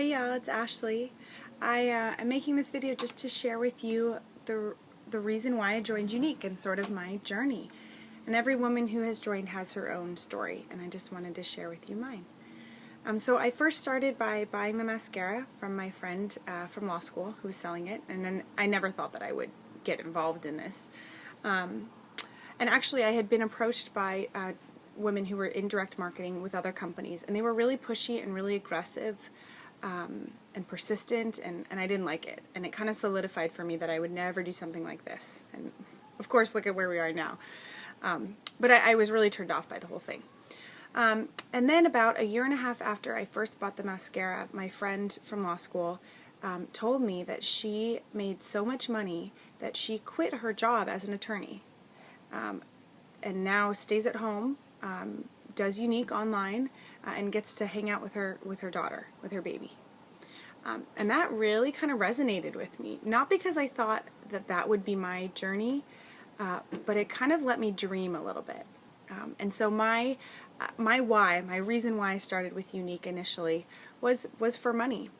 Hey y'all, it's Ashley. I'm making this video just to share with you the reason why I joined Younique and sort of my journey. And every woman who has joined has her own story, and I just wanted to share with you mine. So I first started by buying the mascara from my friend from law school who was selling it, and then I never thought that I would get involved in this. And actually I had been approached by women who were in direct marketing with other companies, and they were really pushy and really aggressive and persistent, and I didn't like it. And it kind of solidified for me that I would never do something like this. And of course, look at where we are now. But I was really turned off by the whole thing. And then about a year and a half after I first bought the mascara, my friend from law school told me that she made so much money that she quit her job as an attorney and now stays at home, does Younique online, and gets to hang out with her daughter, with her baby. And that really kind of resonated with me. Not because I thought that that would be my journey, but it kind of let me dream a little bit. And so my reason why I started with Younique initially was for money.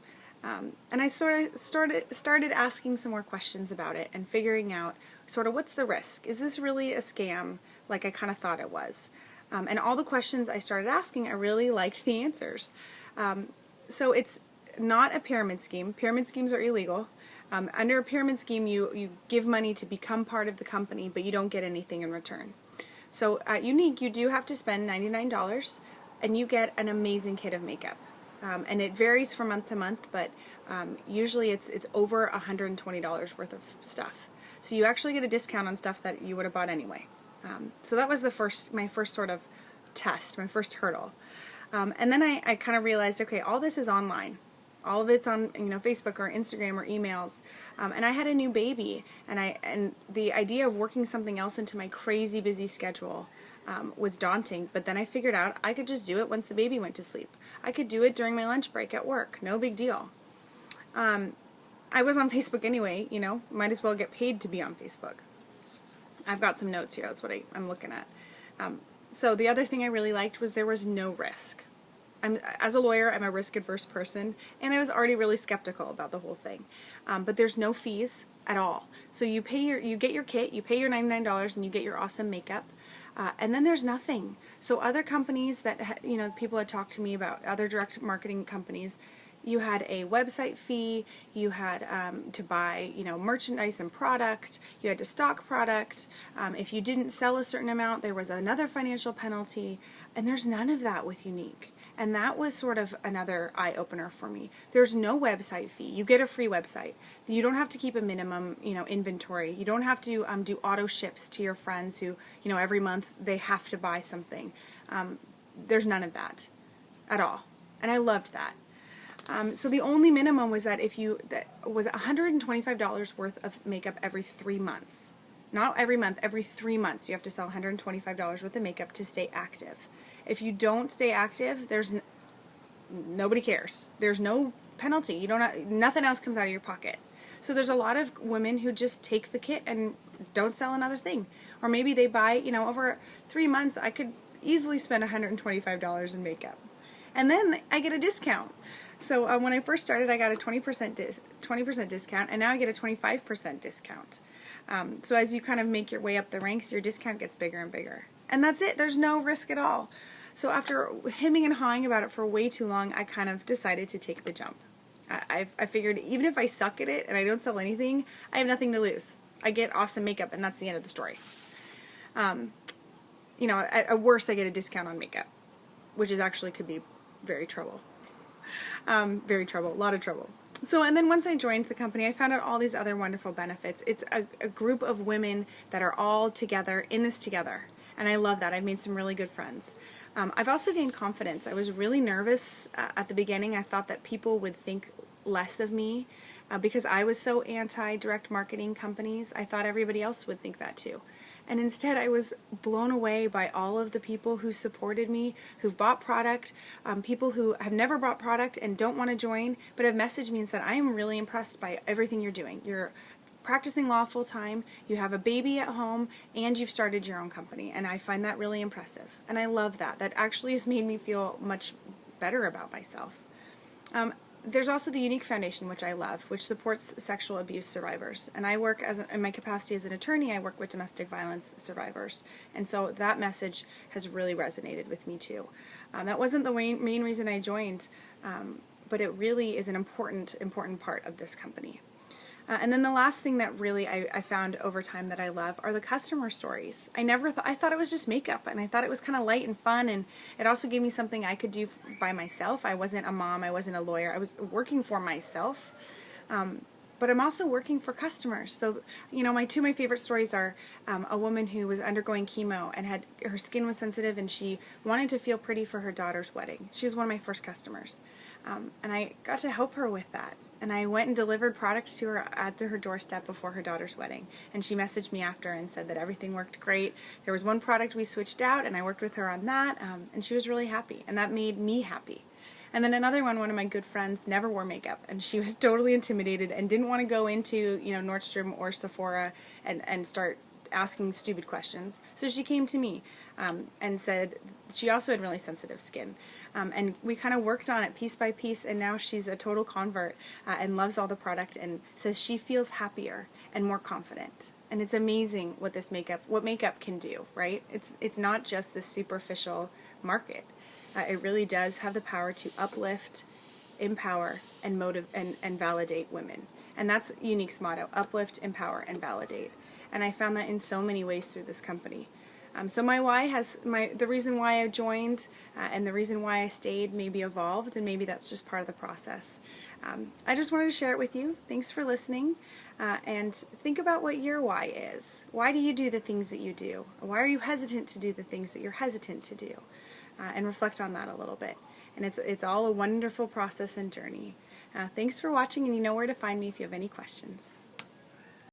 And I started asking some more questions about it and figuring out sort of what's the risk? Is this really a scam like I kind of thought it was? And all the questions I started asking, I really liked the answers. So it's not a pyramid scheme. Pyramid schemes are illegal. Under a pyramid scheme, you give money to become part of the company, but you don't get anything in return. So at Younique, you do have to spend $99, and you get an amazing kit of makeup. And it varies from month to month, but usually it's over $120 worth of stuff. So you actually get a discount on stuff that you would have bought anyway. So that was my first sort of test, my first hurdle. And then I kind of realized, okay, all this is online. All of it's on, Facebook or Instagram or emails. And I had a new baby, and the idea of working something else into my crazy busy schedule was daunting. But then I figured out I could just do it once the baby went to sleep. I could do it during my lunch break at work. No big deal. I was on Facebook anyway, might as well get paid to be on Facebook. I've got some notes here. That's what I'm looking at. So the other thing I really liked was there was no risk. As a lawyer, I'm a risk-adverse person, and I was already really skeptical about the whole thing. But there's no fees at all. So you get your kit, you pay your $99, and you get your awesome makeup. And then there's nothing. So other companies that people had talked to me about, other direct marketing companies, you had a website fee, you had to buy merchandise and product, you had to stock product. If you didn't sell a certain amount, there was another financial penalty, and there's none of that with Younique. And that was sort of another eye-opener for me. There's no website fee. You get a free website. You don't have to keep a minimum, inventory. You don't have to do auto ships to your friends who, every month they have to buy something. There's none of that at all. And I loved that. So the only minimum was that was $125 worth of makeup every 3 months. Not every month, every 3 months you have to sell $125 worth of makeup to stay active. If you don't stay active, nobody cares. There's no penalty. Nothing else comes out of your pocket. So there's a lot of women who just take the kit and don't sell another thing. Or maybe they buy, over 3 months I could easily spend $125 in makeup. And then I get a discount. So when I first started, I got a 20% discount, and now I get a 25% discount. So as you kind of make your way up the ranks, your discount gets bigger and bigger. And that's it. There's no risk at all. So after hemming and hawing about it for way too long, I kind of decided to take the jump. I figured even if I suck at it and I don't sell anything, I have nothing to lose. I get awesome makeup, and that's the end of the story. At worst, I get a discount on makeup, which actually could be very trouble. A lot of trouble. So, and then once I joined the company, I found out all these other wonderful benefits. It's a group of women that are all together, in this together. And I love that. I've made some really good friends. I've also gained confidence. I was really nervous at the beginning. I thought that people would think less of me because I was so anti-direct marketing companies. I thought everybody else would think that too. And instead, I was blown away by all of the people who supported me, who've bought product, people who have never bought product and don't want to join, but have messaged me and said, I am really impressed by everything you're doing. You're practicing law full-time, you have a baby at home, and you've started your own company. And I find that really impressive. And I love that. That actually has made me feel much better about myself. There's also the Younique Foundation, which I love, which supports sexual abuse survivors. And I work in my capacity as an attorney, I work with domestic violence survivors. And so that message has really resonated with me too. That wasn't the main reason I joined, but it really is an important part of this company. And then the last thing that really I found over time that I love are the customer stories. I thought it was just makeup, and I thought it was kind of light and fun, and it also gave me something I could do by myself. I wasn't a mom, I wasn't a lawyer, I was working for myself, but I'm also working for customers. So, you know, two of my favorite stories are a woman who was undergoing chemo and her skin was sensitive, and she wanted to feel pretty for her daughter's wedding. She was one of my first customers, and I got to help her with that. And I went and delivered products to her at her doorstep before her daughter's wedding. And she messaged me after and said that everything worked great. There was one product we switched out, and I worked with her on that, and she was really happy. And that made me happy. And then another one of my good friends never wore makeup, and she was totally intimidated and didn't want to go into, you know, Nordstrom or Sephora and start asking stupid questions. So she came to me and said she also had really sensitive skin. And we kind of worked on it piece by piece, and now she's a total convert and loves all the product and says she feels happier and more confident. And it's amazing what makeup can do, right? It's not just the superficial market. It really does have the power to uplift, empower, and motivate and validate women. And that's Younique's motto: uplift, empower, and validate. And I found that in so many ways through this company. So the reason why I joined and the reason why I stayed maybe evolved, and maybe that's just part of the process. I just wanted to share it with you. Thanks for listening, and think about what your why is. Why do you do the things that you do? Why are you hesitant to do the things that you're hesitant to do? And reflect on that a little bit. And it's all a wonderful process and journey. Thanks for watching, and you know where to find me if you have any questions.